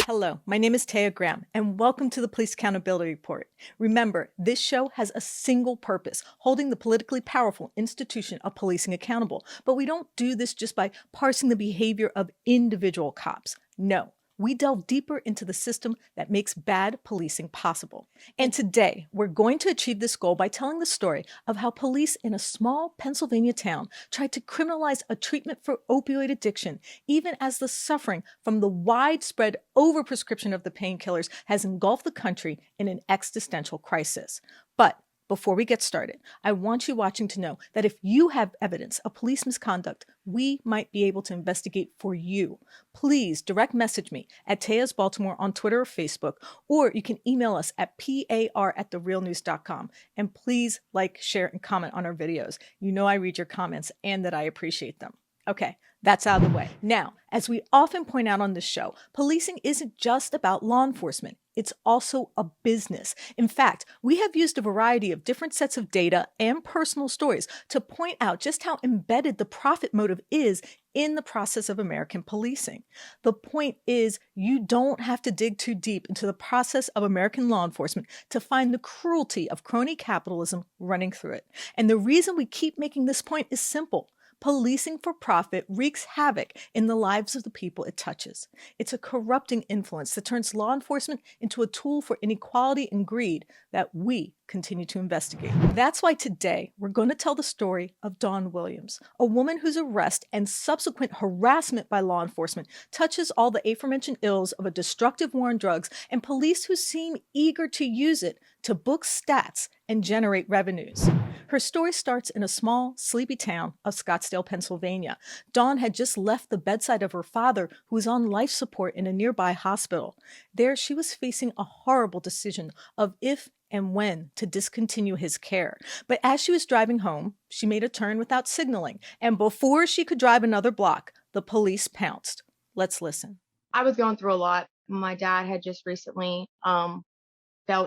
Hello, my name is Taya Graham, and welcome to the Police Accountability Report. Remember, this show has a single purpose, holding the politically powerful institution of policing accountable. But we don't do this just by parsing the behavior of individual cops. No. We delve deeper into the system that makes bad policing possible. And today, we're going to achieve this goal by telling the story of how police in a small Pennsylvania town tried to criminalize a treatment for opioid addiction, even as the suffering from the widespread overprescription of the painkillers has engulfed the country in an existential crisis. But before we get started, I want you watching to know that if you have evidence of police misconduct, we might be able to investigate for you. Please direct message me at Tayas Baltimore on Twitter or Facebook, or you can email us at par@therealnews.com. And please like, share, and comment on our videos. You know I read your comments and that I appreciate them. Okay, that's out of the way. Now, as we often point out on this show, policing isn't just about law enforcement. It's also a business. In fact, we have used a variety of different sets of data and personal stories to point out just how embedded the profit motive is in the process of American policing. The point is, you don't have to dig too deep into the process of American law enforcement to find the cruelty of crony capitalism running through it. And the reason we keep making this point is simple. Policing for profit wreaks havoc in the lives of the people it touches. It's a corrupting influence that turns law enforcement into a tool for inequality and greed that we continue to investigate. That's why today we're going to tell the story of Dawn Williams, a woman whose arrest and subsequent harassment by law enforcement touches all the aforementioned ills of a destructive war on drugs and police who seem eager to use it to book stats and generate revenues. Her story starts in a small, sleepy town of Scottsdale, Pennsylvania. Dawn had just left the bedside of her father, who was on life support in a nearby hospital. There, she was facing a horrible decision of if and when to discontinue his care. But as she was driving home, she made a turn without signaling, and before she could drive another block, the police pounced. Let's listen. I was going through a lot. My dad had just recently fell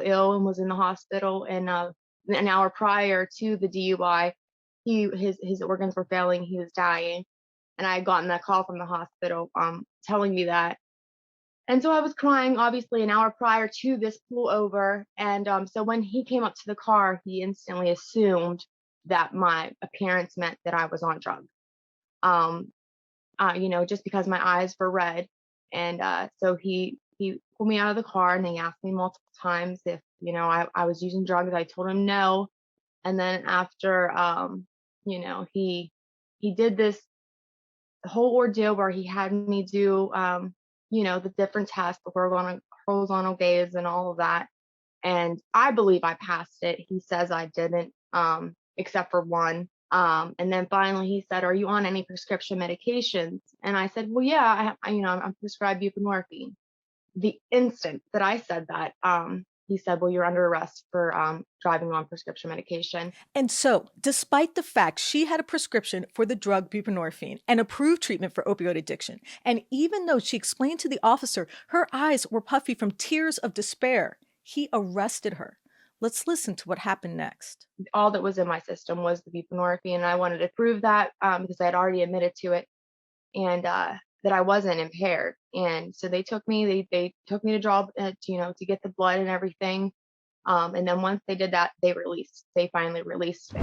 ill and was in the hospital, and an hour prior to the DUI, his organs were failing. He was dying, and I had gotten that call from the hospital telling me that. And so I was crying, obviously, an hour prior to this pullover. And so when he came up to the car, he instantly assumed that my appearance meant that I was on drugs. Just because my eyes were red. And so he pulled me out of the car, and he asked me multiple times if, I was using drugs. I told him no. And then after, he did this whole ordeal where he had me do, the different tests, the horizontal gaze and all of that. And I believe I passed it. He says I didn't, except for one. And then finally he said, "Are you on any prescription medications?" And I said, "Well, yeah, I'm prescribed buprenorphine." The instant that I said that, he said, "Well, you're under arrest for driving on prescription medication." And so, despite the fact she had a prescription for the drug buprenorphine and approved treatment for opioid addiction, and even though she explained to the officer her eyes were puffy from tears of despair, he arrested her. Let's listen to what happened next. All that was in my system was the buprenorphine, and I wanted to prove that because I had already admitted to it, and that I wasn't impaired. And so they took me to draw, to get the blood and everything. And then once they did that, they finally released me.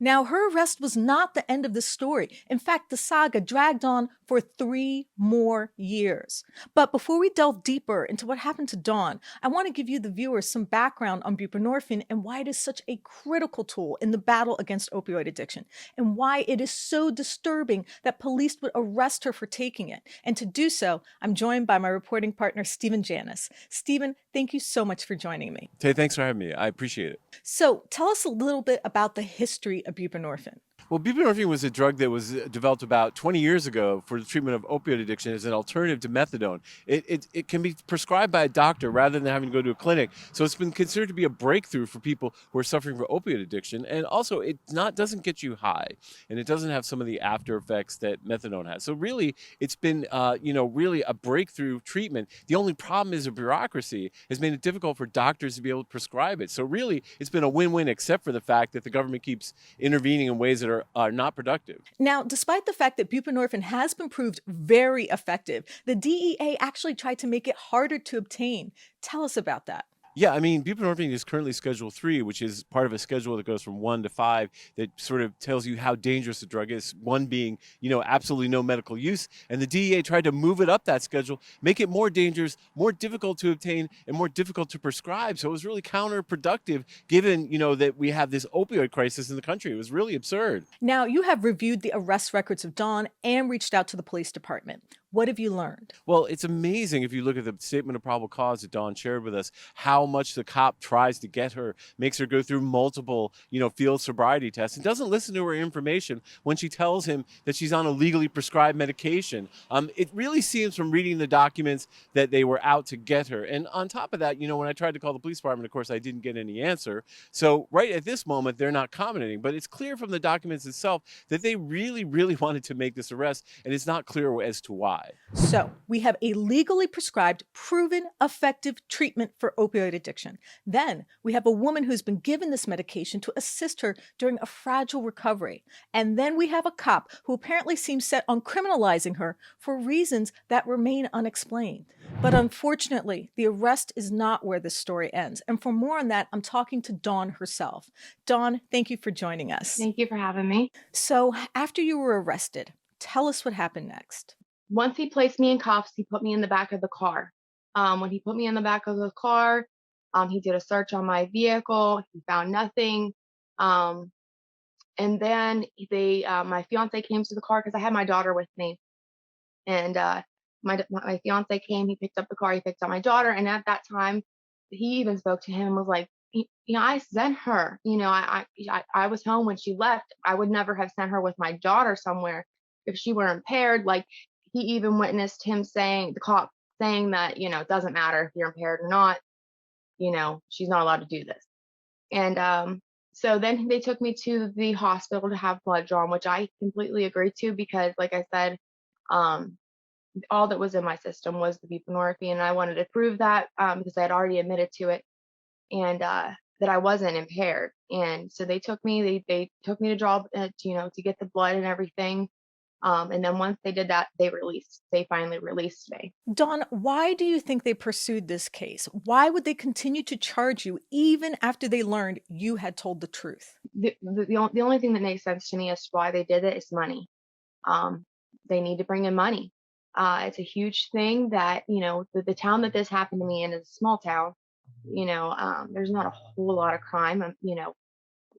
Now, her arrest was not the end of the story. In fact, the saga dragged on for 3 more years. But before we delve deeper into what happened to Dawn, I want to give you, the viewers, some background on buprenorphine and why it is such a critical tool in the battle against opioid addiction, and why it is so disturbing that police would arrest her for taking it. And to do so, I'm joined by my reporting partner, Stephen Janis. Stephen, thank you so much for joining me. Tay, thanks for having me. I appreciate it. So tell us a little bit about the history of buprenorphine. Well, buprenorphine was a drug that was developed about 20 years ago for the treatment of opioid addiction as an alternative to methadone. It can be prescribed by a doctor rather than having to go to a clinic. So it's been considered to be a breakthrough for people who are suffering from opioid addiction. And also, it doesn't get you high, and it doesn't have some of the after effects that methadone has. So really, it's been really a breakthrough treatment. The only problem is the bureaucracy has made it difficult for doctors to be able to prescribe it. So really, it's been a win-win, except for the fact that the government keeps intervening in ways that are are not productive. Now, despite the fact that buprenorphine has been proved very effective, the DEA actually tried to make it harder to obtain. Tell us about that. Yeah, I mean, buprenorphine is currently Schedule 3, which is part of a schedule that goes from 1 to 5 that sort of tells you how dangerous the drug is. 1 being, absolutely no medical use. And the DEA tried to move it up that schedule, make it more dangerous, more difficult to obtain, and more difficult to prescribe. So it was really counterproductive given, that we have this opioid crisis in the country. It was really absurd. Now, you have reviewed the arrest records of Dawn and reached out to the police department. What have you learned? Well, it's amazing if you look at the statement of probable cause that Dawn shared with us, how much the cop tries to get her, makes her go through multiple, field sobriety tests, and doesn't listen to her information when she tells him that she's on a legally prescribed medication. It really seems from reading the documents that they were out to get her. And on top of that, when I tried to call the police department, of course, I didn't get any answer. So right at this moment, they're not commenting. But it's clear from the documents itself that they really, really wanted to make this arrest, and it's not clear as to why. So, we have a legally prescribed, proven effective treatment for opioid addiction. Then, we have a woman who's been given this medication to assist her during a fragile recovery. And then we have a cop who apparently seems set on criminalizing her for reasons that remain unexplained. But unfortunately, the arrest is not where this story ends. And for more on that, I'm talking to Dawn herself. Dawn, thank you for joining us. Thank you for having me. So, after you were arrested, tell us what happened next. Once he placed me in cuffs, he put me in the back of the car. When he put me in the back of the car, he did a search on my vehicle. He found nothing. Um, and then my fiance came to the car because I had my daughter with me. And my fiance came. He picked up the car. He picked up my daughter. And at that time, he even spoke to him and was like, I sent her. I was home when she left. I would never have sent her with my daughter somewhere if she were impaired. Like, he even witnessed him saying, the cop saying that, it doesn't matter if you're impaired or not, she's not allowed to do this. And so then they took me to the hospital to have blood drawn, which I completely agreed to because, like I said, um, all that was in my system was the buprenorphine, and I wanted to prove that because I had already admitted to it and that I wasn't impaired. And so they took me to draw, to get the blood and everything. And then once they did that, they finally released me. Dawn, why do you think they pursued this case? Why would they continue to charge you even after they learned you had told the truth? The only thing that makes sense to me as to why they did it is money. They need to bring in money. It's a huge thing that, the town that this happened to me in is a small town. There's not a whole lot of crime.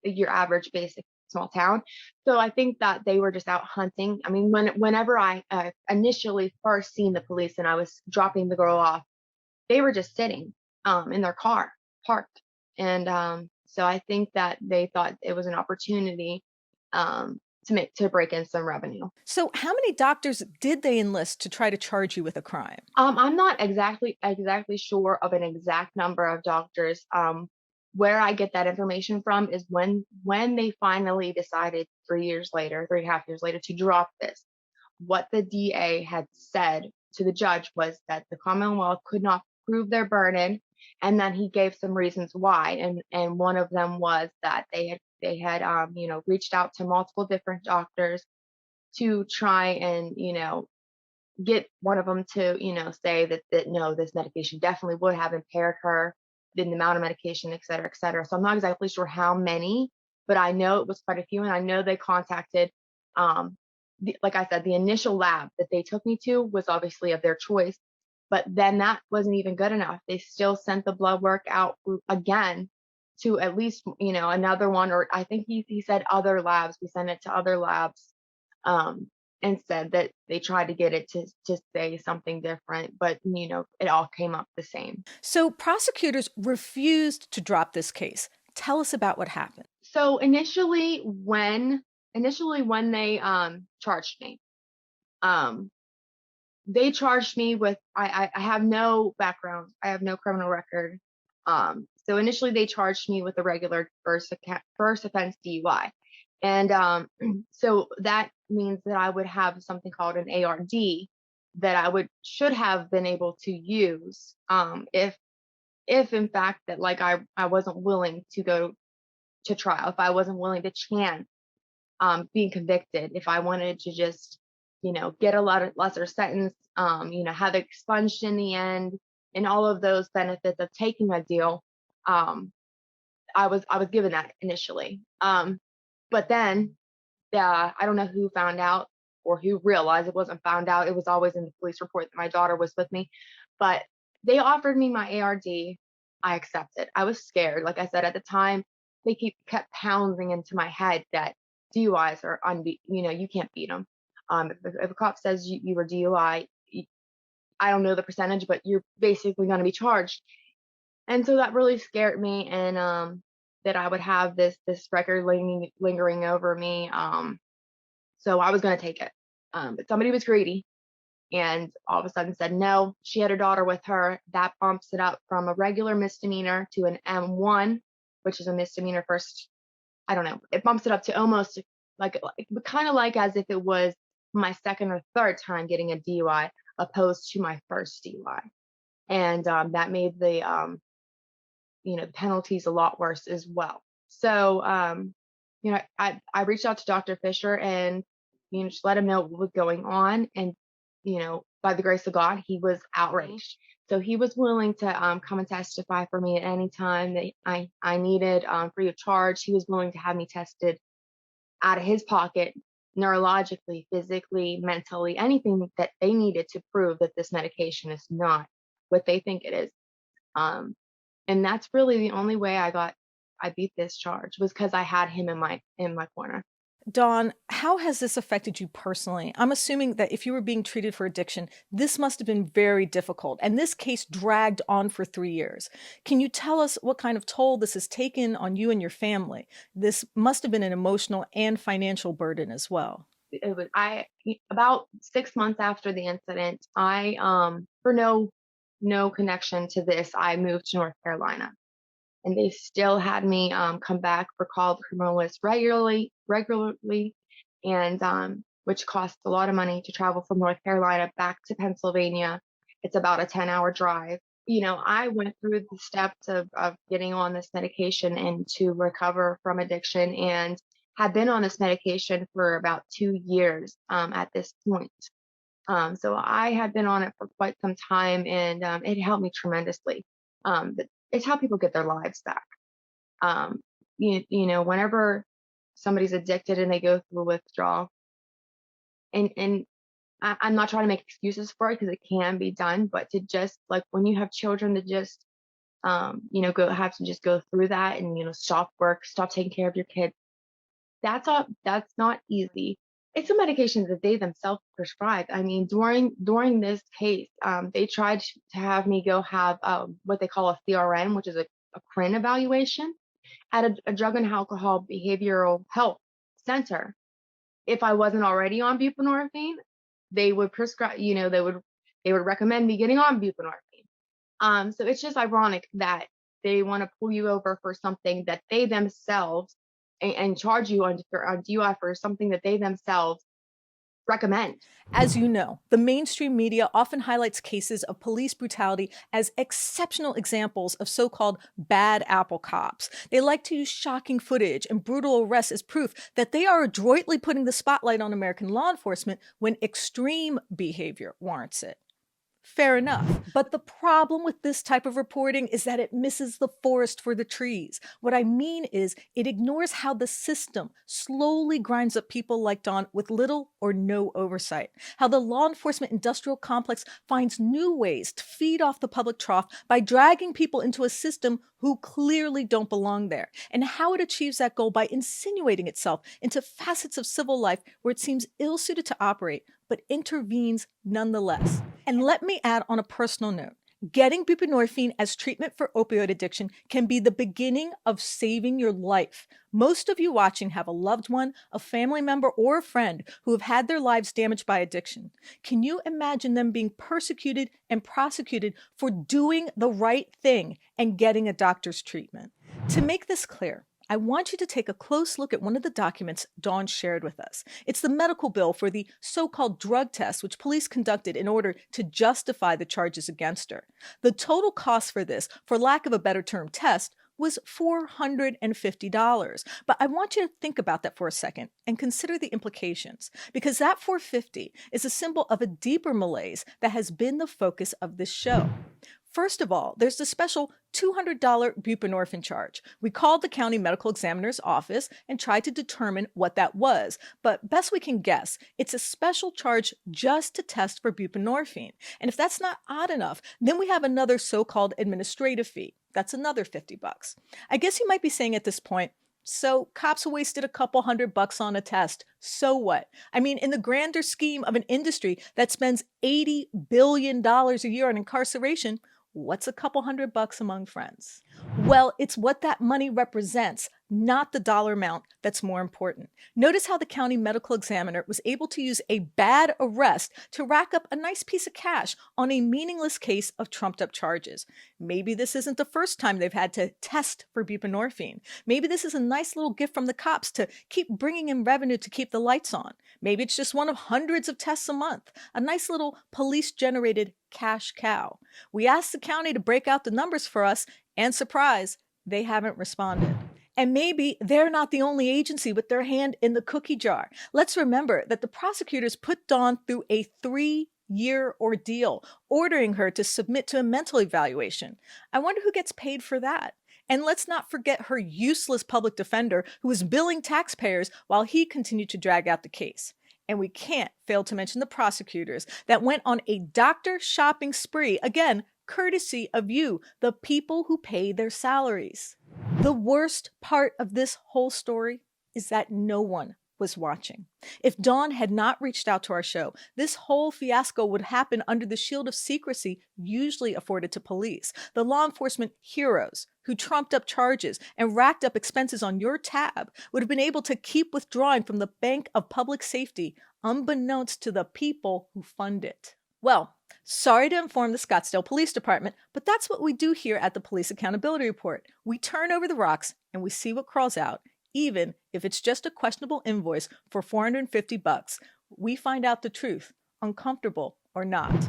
Your average basic small town. So I think that they were just out hunting. I mean, whenever I initially first seen the police and I was dropping the girl off, they were just sitting in their car parked. And so I think that they thought it was an opportunity to break in some revenue. So, how many doctors did they enlist to try to charge you with a crime? I'm not exactly sure of an exact number of doctors. Where I get that information from is when they finally decided 3 years later, 3.5 years later, to drop this. What the DA had said to the judge was that the Commonwealth could not prove their burden, and then he gave some reasons why, and one of them was that they had reached out to multiple different doctors to try and get one of them to say that no, this medication definitely would have impaired her in the amount of medication, et cetera, et cetera. So I'm not exactly sure how many, but I know it was quite a few, and I know they contacted like I said, the initial lab that they took me to was obviously of their choice, but then that wasn't even good enough. They still sent the blood work out again to at least another one, or I think he said other labs. We sent it to other labs, um, and said that they tried to get it to say something different, but it all came up the same. So, prosecutors refused to drop this case. Tell us about what happened. So initially when they charged me, um, they charged me with I have no background, I have no criminal record. So initially they charged me with a regular first offense DUI, and so that means that I would have something called an ARD that should have been able to use if in fact that, like, I wasn't willing to go to trial, if I wasn't willing to chance being convicted, if I wanted to just, get a lot of lesser sentence, have it expunged in the end, and all of those benefits of taking a deal, um, I was given that initially. But then I don't know who found out or who realized it wasn't found out. It was always in the police report that my daughter was with me, but they offered me my ARD. I accepted. I was scared. Like I said at the time, they kept pounding into my head that DUIs are you can't beat them. If a cop says you were DUI, I don't know the percentage, but you're basically going to be charged. And so that really scared me, and that I would have this record lingering over me. So I was going to take it. But somebody was greedy and all of a sudden said no. She had her daughter with her. That bumps it up from a regular misdemeanor to an M1, which is a misdemeanor first. I don't know. It bumps it up to almost kind of like as if it was my second or third time getting a DUI opposed to my first DUI. And that made the penalties a lot worse as well. So, I reached out to Dr. Fisher and, just let him know what was going on. And, by the grace of God, he was outraged. So he was willing to come and testify for me at any time that I needed, free of charge. He was willing to have me tested out of his pocket, neurologically, physically, mentally, anything that they needed to prove that this medication is not what they think it is. Um, and that's really the only way I beat this charge, was because I had him in my corner. Dawn, how has this affected you personally? I'm assuming that if you were being treated for addiction, this must have been very difficult, and this case dragged on for 3 years. Can you tell us what kind of toll this has taken on you and your family? This must have been an emotional and financial burden as well. It was I About 6 months after the incident, I for no connection to this, I moved to North Carolina, and they still had me come back for call the criminalize regularly, and which costs a lot of money to travel from North Carolina back to Pennsylvania. It's about a 10-hour drive. I went through the steps of getting on this medication and to recover from addiction, and had been on this medication for about 2 years at this point. So I had been on it for quite some time, and it helped me tremendously. But it's how people get their lives back. Whenever somebody's addicted and they go through withdrawal, and I'm not trying to make excuses for it because it can be done, but to just like when you have children, to just have to just go through that and stop work, stop taking care of your kids. That's not easy. It's a medication that they themselves prescribe. I mean, during this case, they tried to have me go have what they call a CRN, which is a CRIN evaluation at a drug and alcohol behavioral health center. If I wasn't already on buprenorphine, they would prescribe, they would recommend me getting on buprenorphine. So it's just ironic that they want to pull you over for something that they themselves and charge you on DUI for something that they themselves recommend. As you know, the mainstream media often highlights cases of police brutality as exceptional examples of so-called bad apple cops. They like to use shocking footage and brutal arrests as proof that they are adroitly putting the spotlight on American law enforcement when extreme behavior warrants it. Fair enough. But the problem with this type of reporting is that it misses the forest for the trees. What I mean is, it ignores how the system slowly grinds up people like Dawn with little or no oversight. How the law enforcement industrial complex finds new ways to feed off the public trough by dragging people into a system who clearly don't belong there. And how it achieves that goal by insinuating itself into facets of civil life where it seems ill-suited to operate, but intervenes nonetheless. And let me add on a personal note, getting buprenorphine as treatment for opioid addiction can be the beginning of saving your life. Most of you watching have a loved one, a family member, or a friend who have had their lives damaged by addiction. Can you imagine them being persecuted and prosecuted for doing the right thing and getting a doctor's treatment? To make this clear, I want you to take a close look at one of the documents Dawn shared with us. It's the medical bill for the so-called drug test which police conducted in order to justify the charges against her. The total cost for this, for lack of a better term, test, was $450. But I want you to think about that for a second and consider the implications, because that $450 is a symbol of a deeper malaise that has been the focus of this show. First of all, there's the special $200 buprenorphine charge. We called the county medical examiner's office and tried to determine what that was, but best we can guess, it's a special charge just to test for buprenorphine. And if that's not odd enough, then we have another so-called administrative fee. That's another $50. I guess you might be saying at this point, so cops wasted a couple $100 on a test. So what? I mean, in the grander scheme of an industry that spends $80 billion a year on incarceration, what's a couple $100 among friends? Well, it's what that money represents, not the dollar amount, that's more important. Notice how the county medical examiner was able to use a bad arrest to rack up a nice piece of cash on a meaningless case of trumped up charges. Maybe this isn't the first time they've had to test for buprenorphine. Maybe this is a nice little gift from the cops to keep bringing in revenue to keep the lights on. Maybe it's just one of hundreds of tests a month, a nice little police-generated cash cow. We asked the county to break out the numbers for us, and surprise, they haven't responded. And maybe they're not the only agency with their hand in the cookie jar. Let's remember that the prosecutors put Dawn through a 3-year ordeal, ordering her to submit to a mental evaluation. I wonder who gets paid for that. And let's not forget her useless public defender who was billing taxpayers while he continued to drag out the case. And we can't fail to mention the prosecutors that went on a doctor shopping spree, again, courtesy of you, the people who pay their salaries. The worst part of this whole story is that no one was watching. If Dawn had not reached out to our show, this whole fiasco would happen under the shield of secrecy usually afforded to police. The law enforcement heroes who trumped up charges and racked up expenses on your tab would have been able to keep withdrawing from the bank of public safety, unbeknownst to the people who fund it. Well, sorry to inform the Scottsdale Police Department, but that's what we do here at the Police Accountability Report. We turn over the rocks and we see what crawls out, even if it's just a questionable invoice for $450. We find out the truth, uncomfortable or not.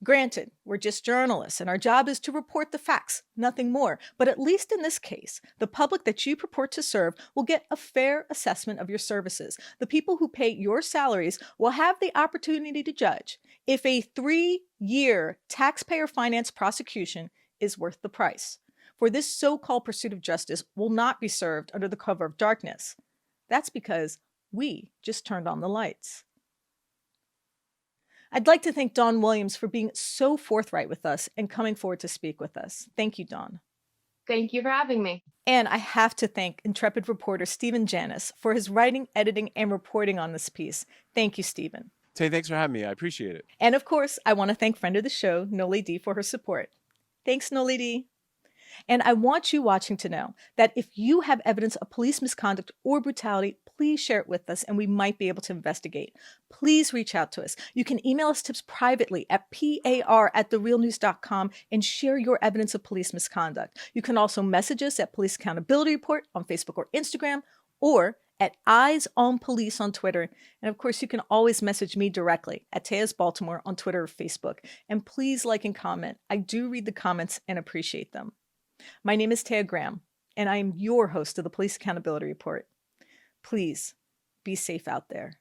Granted, we're just journalists and our job is to report the facts, nothing more. But at least in this case, the public that you purport to serve will get a fair assessment of your services. The people who pay your salaries will have the opportunity to judge if a 3-year taxpayer-financed prosecution is worth the price. For this so-called pursuit of justice will not be served under the cover of darkness. That's because we just turned on the lights. I'd like to thank Dawn Williams for being so forthright with us and coming forward to speak with us. Thank you, Dawn. Thank you for having me. And I have to thank intrepid reporter Stephen Janis for his writing, editing, and reporting on this piece. Thank you, Stephen. Tay, thanks for having me. I appreciate it. And of course, I want to thank friend of the show, Noli D, for her support. Thanks, Noli D. And I want you watching to know that if you have evidence of police misconduct or brutality, please share it with us and we might be able to investigate. Please reach out to us. You can email us tips privately at par@therealnews.com and share your evidence of police misconduct. You can also message us at Police Accountability Report on Facebook or Instagram, or at Eyes on Police on Twitter. And of course, you can always message me directly at Taya's Baltimore on Twitter or Facebook. And please like and comment. I do read the comments and appreciate them. My name is Taya Graham, and I am your host of the Police Accountability Report. Please be safe out there.